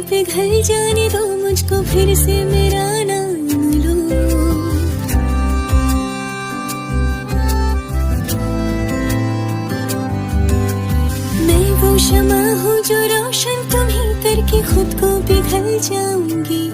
पिघल जाने दो मुझको, फिर से मेरा नाम लो। मैं वो शमा हूँ जो रोशन तुम्हें करके खुद को पिघल जाऊंगी।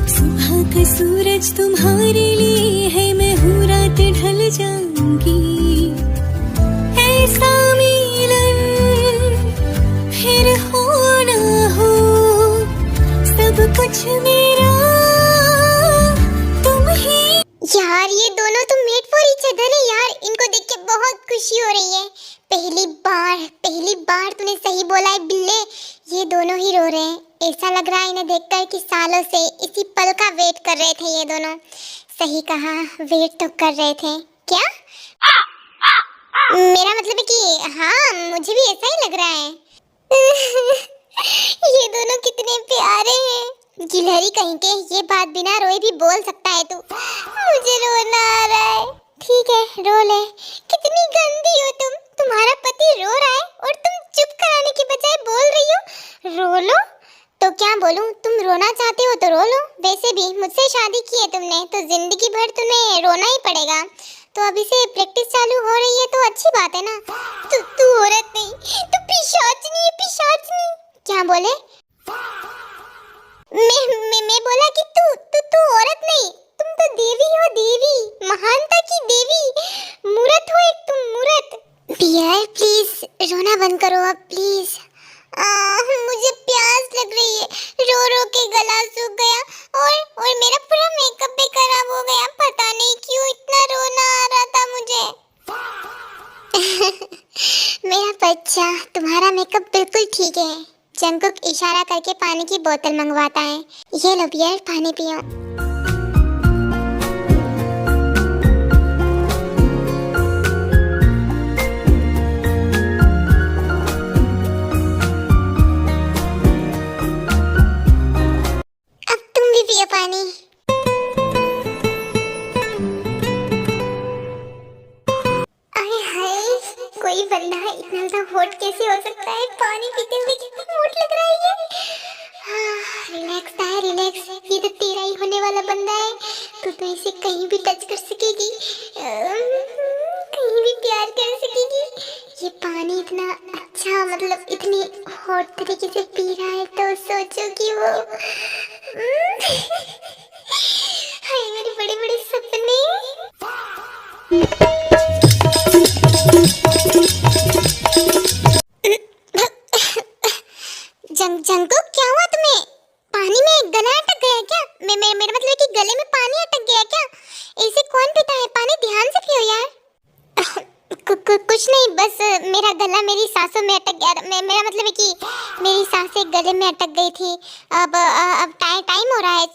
सुबह का सूरज तुम्हारे लिए है, मैं हूँ रात ढल जाऊंगी। ऐसा मिलन फिर हो ना हो, सब कुछ मेरा तुम ही। यार ये दोनों तो मेड फॉर ईच अदर है यार, इनको देख के बहुत खुशी हो रही है। पहली बार तूने सही बोला है बिल्ले, ये दोनों ही रो रहे हैं। ऐसा लग रहा है इन्हें देखकर कि सालों से इसी पल का वेट कर रहे थे ये दोनों। सही कहा, वेट तो कर रहे थे। क्या? मेरा मतलब है कि हाँ, मुझे भी ऐसा ही लग रहा है। ये दोनों कितने प्यारे हैं। गिलहरी कहीं के, ये बात बिना रोए भी बोल सकता है तू। मुझे रोना आ रहा है। ठीक है, रो ले। कितनी गंदी हो तुम। तुम्हारा पति रो रहा है और तुम चुप कराने की बजाय बोल रही हो रो लो। तो क्या बोलूं, तुम रोना चाहते हो तो रो लो। वैसे भी मुझसे शादी की है तुमने, तो जिंदगी भर तुम्हें रोना ही पड़ेगा। तो अभी से प्रैक्टिस चालू हो रही है तो अच्छी बात है ना। तू औरत नहीं, तू पिशाचनी है, पिशाचनी। क्या बोले? मैं बोला कि तू औरत नहीं, तुम तो देवी हो, देवी, महानता की देवी। मूरत हो एक तुम, मूरत। डियर प्लीज रोना बंद करो अब प्लीज। मुझे प्यास लग रही है, रो रो के गला सूख गया और मेरा पूरा मेकअप भी खराब हो गया। पता नहीं क्यों इतना रोना आ रहा था मुझे। मेरा बच्चा, तुम्हारा मेकअप बिल्कुल ठीक है। जंगकुक इशारा करके पानी की बोतल मंगवाता है। ये लो बियर, पानी पियो। अब तुम भी पियो पानी। अरे हाय, कोई बंदा इतना सा हॉट कैसे हो सकता है? पानी पीते हुए कितना हॉट लग रहा है ये। रिलैक्स है, रिलैक्स। ये तो तेरा ही होने वाला बंदा है। तो इसे कहीं भी टच कर सकेगी, कहीं भी प्यार कर सकेगी। ये पानी इतना अच्छा, मतलब इतनी हॉट तरीके से पी रहा है, तो सोचो कि वो हाय मेरे बड़े बड़े सपने। जंगकुक, क्या हुआ तुम्हें? पानी में गला अटक गया क्या? मेरा मतलब है कि गले में पानी अटक गया क्या? ऐसे कौन पीता है पानी? ध्यान से पियो यार। कुछ नहीं, बस मेरा गला मेरी सांसों में अटक गया। मेरा मतलब है कि मेरी सांसें गले में अटक गई थी। अब टाइम हो रहा है।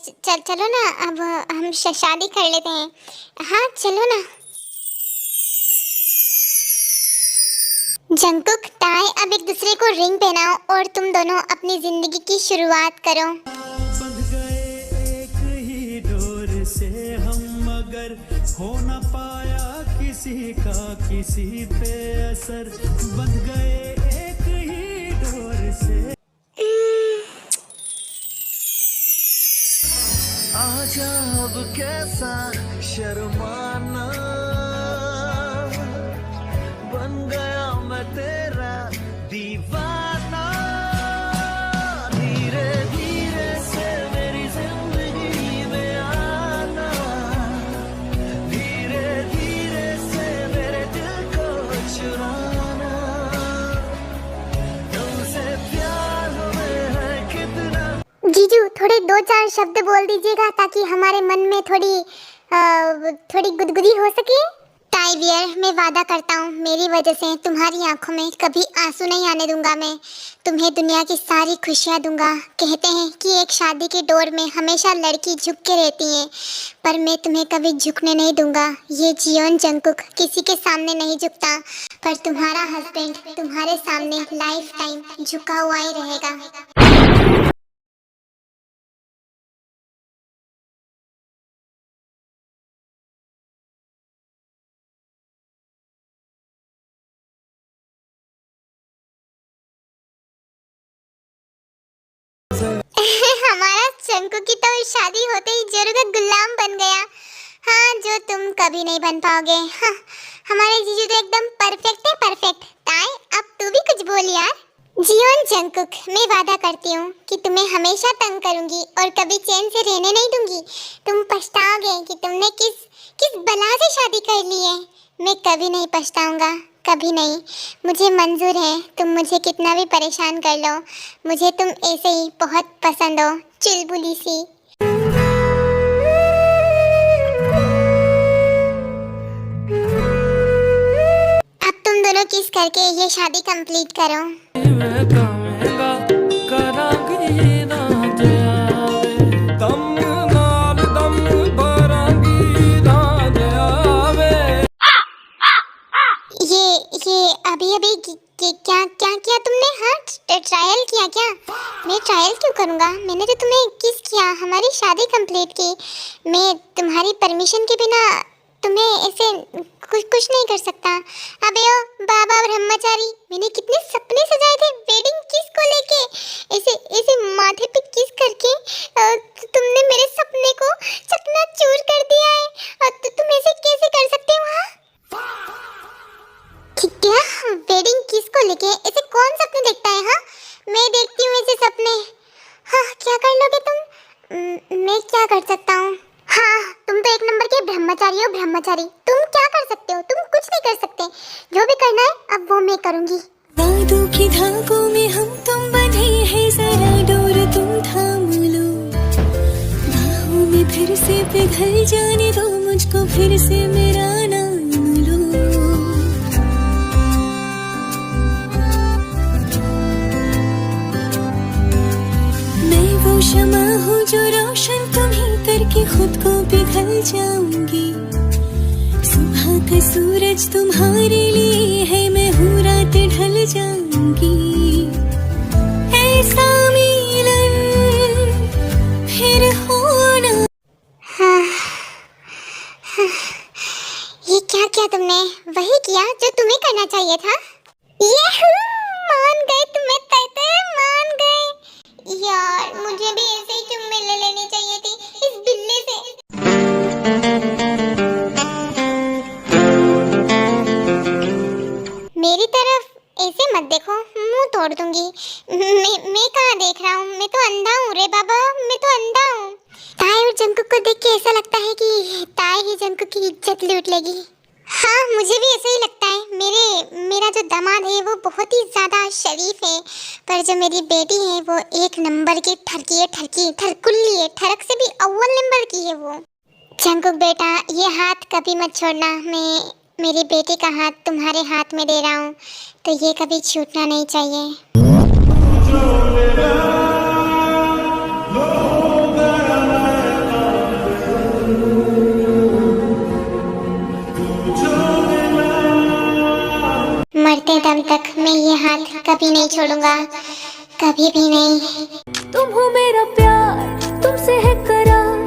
चलो ना, अब हम शादी कर लेते हैं। हाँ चलो ना। जंगकुक, टाई, अब एक दूसरे को रिंग पहनाओ और तुम दोनों अपनी जिंदगी की शुरुआत करो। बंध गए एक ही डोर से हम, मगर हो न पाया किसी का किसी पे असर। बंध गए एक ही डोर से। आजा अब कैसा शर्माना, बन गया मैं तेरा दीवाना। धीरे धीरे से मेरी जिंदगी में आना, धीरे धीरे से मेरे दिल को चुराना। तुमसे प्यार हमें है कितना। जीजू, थोड़े 2-4 शब्द बोल दीजिएगा ताकि हमारे मन में थोड़ी गुदगुदी हो सके। टाई बियर, मैं वादा करता हूँ मेरी वजह से तुम्हारी आंखों में कभी आंसू नहीं आने दूंगा। मैं तुम्हें दुनिया की सारी खुशियाँ दूंगा। कहते हैं कि एक शादी के डोर में हमेशा लड़की झुक के रहती है, पर मैं तुम्हें कभी झुकने नहीं दूंगा। ये जियोन जंगकुक किसी के सामने नहीं झुकता, पर तुम्हारा हस्बैंड तुम्हारे सामने लाइफ टाइम झुका हुआ ही रहेगा। चंकू की तो शादी होते ही जोरू का गुलाम बन गया। हाँ, जो तुम कभी नहीं बन पाओगे। हाँ, हमारे जीजू तो एकदम परफेक्ट है, परफेक्ट। ताई, अब तू भी कुछ बोल यार। जियोन जंकुक, मैं वादा करती हूँ कि तुम्हें हमेशा तंग करूंगी और कभी चैन से रहने नहीं दूंगी। तुम पछताओगे कि तुमने किस बला से शादी कर ली है। मैं कभी नहीं पछताऊंगा, कभी नहीं। मुझे मंजूर है, तुम मुझे कितना भी परेशान कर लो। मुझे तुम ऐसे ही बहुत पसंद हो, चुलबुली सी। अब तुम दोनों किस करके ये शादी कंप्लीट करो। ये अभी क्या क्या किया तुमने? हाँ, ट्रायल किया क्या? मैं ट्रायल क्यों करूँगा? मैंने तो तुम्हें किस किया, हमारी शादी कंप्लीट की। मैं तुम्हारी परमिशन के बिना तुम्हें ऐसे कुछ नहीं कर सकता। अबे ओ बाबा ब्रह्मचारी, मैंने कितने सपने सजाए थे वेडिंग किस को लेके। ऐसे माथे पे किस करके तुमने मेरे सपने को चकनाचूर कर दिया है। तो तुम ऐसे कैसे कर सकते हो? हाँ, क्या वेडिंग किस को लेके? ऐसे कौन सपने देखता है? हाँ, मैं देखती हूँ ऐसे सपने। हाँ, क्या कर लोगे तुम? मैं क्या कर सकता हूँ? हाँ, तुम तो एक नंबर के ब्रह्मचारी हो, ब्रह्मचारी। तुम क्या कर सकते हो? तुम कुछ नहीं कर सकते। जो भी करना है अब वो मैं करूँगी। वादों की धागों में हम तुम बंधे हैं, जरा डोर तुम थाम लो। बाहों में फिर से पिघल जाने दो मुझको, फिर से मेरा नाम लो। मैं वो शमा हूँ जो रोशन तुम्हीं करके खुद को पिघल जाऊंगी। सुबह का सूरज तुम्हारे लिए है, मैं हूँ रात ढल जाऊंगी। ऐसा मिलन फिर होना। हाँ, हाँ, ये क्या किया तुमने? वही किया जो तुम्हें करना चाहिए था। ये मान गए तुम्हें, तैते मान गए। यार, मुझे भी ऐसे ही चुम्मे ले लेनी चाहिए थी इस बिल्ली से। मेरी तरफ ऐसे मत देखो, मुंह तोड़ दूंगी। मैं कहाँ देख रहा हूँ? मैं तो अंधा हूँ रे बाबा, मैं तो अंधा हूँ। ताई और जंकुक को देख के ऐसा लगता है कि ताई ही जंकुक की इज्जत लूट लेगी। हाँ, मुझे भी ऐसा ही लगता है। मेरा जो दामाद है वो बहुत ही ज़्यादा शरीफ है, पर जो मेरी बेटी है वो एक नंबर की ठरकी है, ठरकुल्ली है, ठरक से भी अव्वल नंबर की है वो। जंकुक बेटा, ये हाथ कभी मत छोड़ना। मैं मेरी बेटी का हाथ तुम्हारे हाथ में दे रहा हूँ, तो ये कभी छूटना नहीं चाहिए। मरते दम तक मैं ये हाथ कभी नहीं छोड़ूंगा, कभी भी नहीं। तुम हो मेरा प्यार, तुमसे है करार,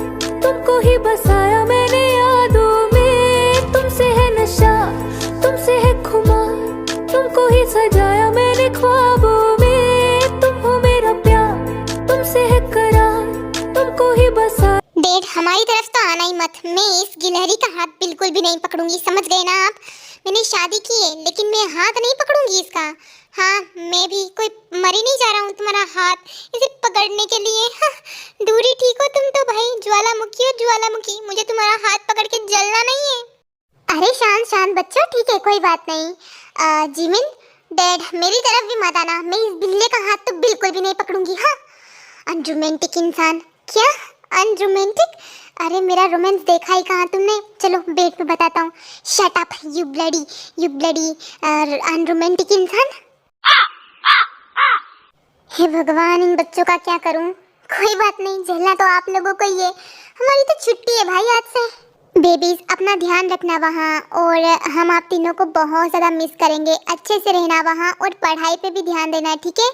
तुमको ही बसाया मैंने यादों में। तुमसे है नशा, तुमसे है खुमार, तुमको ही सजाया मैंने ख्वाबों में। तुम हो मेरा प्यार, तुमसे है करार, तुमको ही बसा। डेड, हमारी तरफ तो आना ही मत। मैं इस गिलहरी का हाथ बिल्कुल भी नहीं पकड़ूंगी, समझ गए ना आप? मैंने शादी की है, लेकिन मैं हाथ नहीं पकड़ूंगी इसका। हाँ, मैं भी कोई मरी नहीं जा रहा हूँ तुम्हारा हाथ इसे पकड़ने के लिए। हाँ, दूरी ठीक हो तुम तो भाई, ज्वालामुखी हो ज्वालामुखी। मुझे तुम्हारा हाथ पकड़ के जलना नहीं है। अरे शांत शांत बच्चों, ठीक है, कोई बात नहीं। जिमिन, डैड, मेरी तरफ भी मत आना। मैं इस बिल्ले का हाथ तो बिल्कुल भी नहीं पकड़ूंगी। हाँ, अनरोमांटिक इंसान। क्या अनरोमांटिक? अरे मेरा रोमांस देखा ही कहाँ तुमने? चलो बेड पे बताता हूँ। Shut up you bloody unromantic इंसान। हे भगवान, इन बच्चों का क्या करूँ? कोई बात नहीं, झेलना तो आप लोगों को ही है। हमारी तो छुट्टी है भाई आज से। बेबीज, अपना ध्यान रखना वहाँ, और हम आप तीनों को बहुत ज़्यादा मिस करेंगे। अच्छे से रहना वहाँ, और पढ़ाई पे भी ध्यान देना, ठीक है?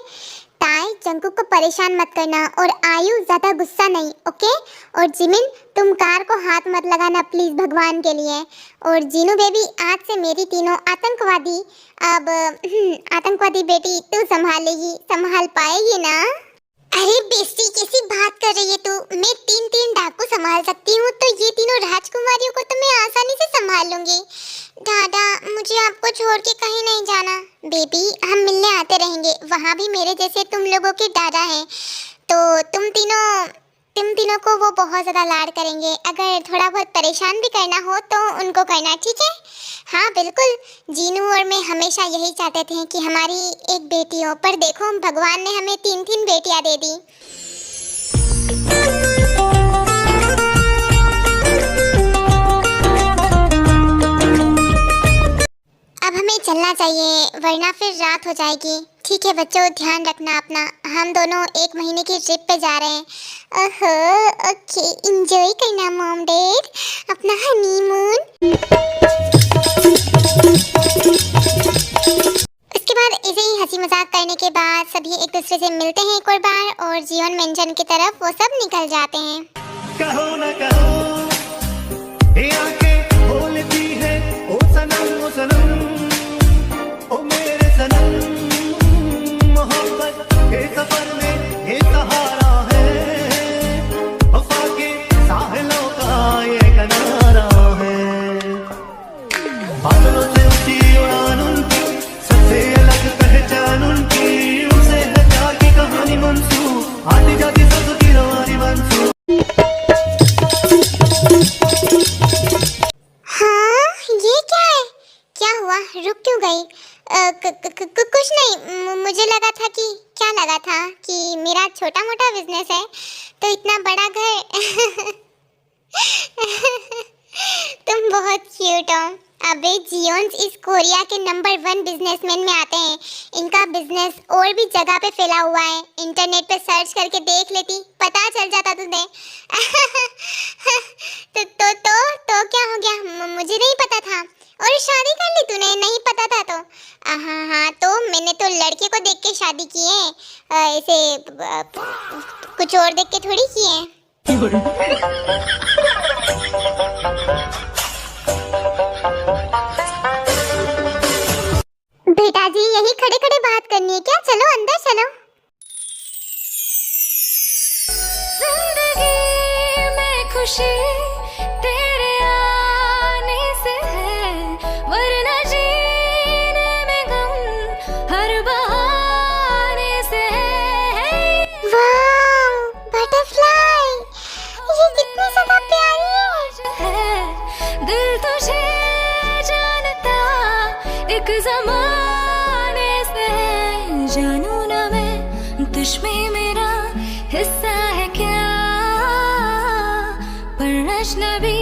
ताई, जंकुक को परेशान मत करना, और आयु ज़्यादा गुस्सा नहीं, ओके? और जिमिन, तुम कार को हाथ मत लगाना प्लीज़, भगवान के लिए। और जीनू बेबी, आज से मेरी तीनों आतंकवादी, अब आतंकवादी बेटी तू संभालेगी, संभाल पाएगी ना? अरे बेस्टी, कैसी बात कर रही है तू? तो तुम तीनों को वो बहुत ज़्यादा लाड करेंगे। अगर थोड़ा बहुत परेशान भी करना हो तो उनको करना, ठीक है? हाँ बिल्कुल, जीनू और मैं हमेशा यही चाहते थे कि हमारी एक बेटी हो, पर देखो भगवान ने हमें 3 बेटियां दे दी। अब हमें चलना चाहिए वरना फिर रात हो जाएगी। ठीक है बच्चों, ध्यान रखना अपना। हम दोनों 1 महीने की ट्रिप पे जा रहे हैं। ओहो ओके, एंजॉय करना मॉम डैड अपना हनीमून। उसके बाद ऐसे ही हंसी मजाक करने के बाद सभी एक दूसरे से मिलते हैं एक और बार, और जीवन मेंशन की तरफ वो सब निकल जाते हैं। कहो न कहो ये आंखें बोलती है ओ सनम, ओ सनम, ओ मेरे सनम, मोहब्बत के सफर में ये सहारा है, वफा के साहिलों का ये किनारा है। बादलों से ऊंची उड़ान उनकी, सबसे अलग पहचान उनकी, उनसे है प्यार की कहानी मंसूब, आती जाती सबकी रवानी मंसूब। हाँ ये क्या है? क्या हुआ, रुक क्यों गई? कुछ नहीं, मुझे लगा था कि मेरा छोटा मोटा बिजनेस है तो इतना बड़ा घर। तुम बहुत क्यूट हो। अबे जियोन्स इस कोरिया के नंबर 1 बिजनेसमैन में आते हैं। इनका बिजनेस और भी जगह पे फैला हुआ है, इंटरनेट पे सर्च करके देख लेती, पता चल जाता तुम्हें। तो क्या हो गया? मुझे नहीं पता था। और शादी कर ली तूने? नहीं पता था तो? हाँ, तो मैंने तो लड़के को देख के शादी की है, ऐसे कुछ और देख के थोड़ी की है। बेटा जी यही खड़े खड़े बात करनी है क्या? चलो अंदर चलो। जिंदगी में खुशी तेरे आने से है, वरना जीने में गम हर बहाने से है। वाव, बटरफ्लाई, ये कितनी ज्यादा प्यारी है। दिल तुझे जानता एक ज़माने से, जानू ना मैं तुझमें मेरा हिस्सा है क्या, पर अजनबी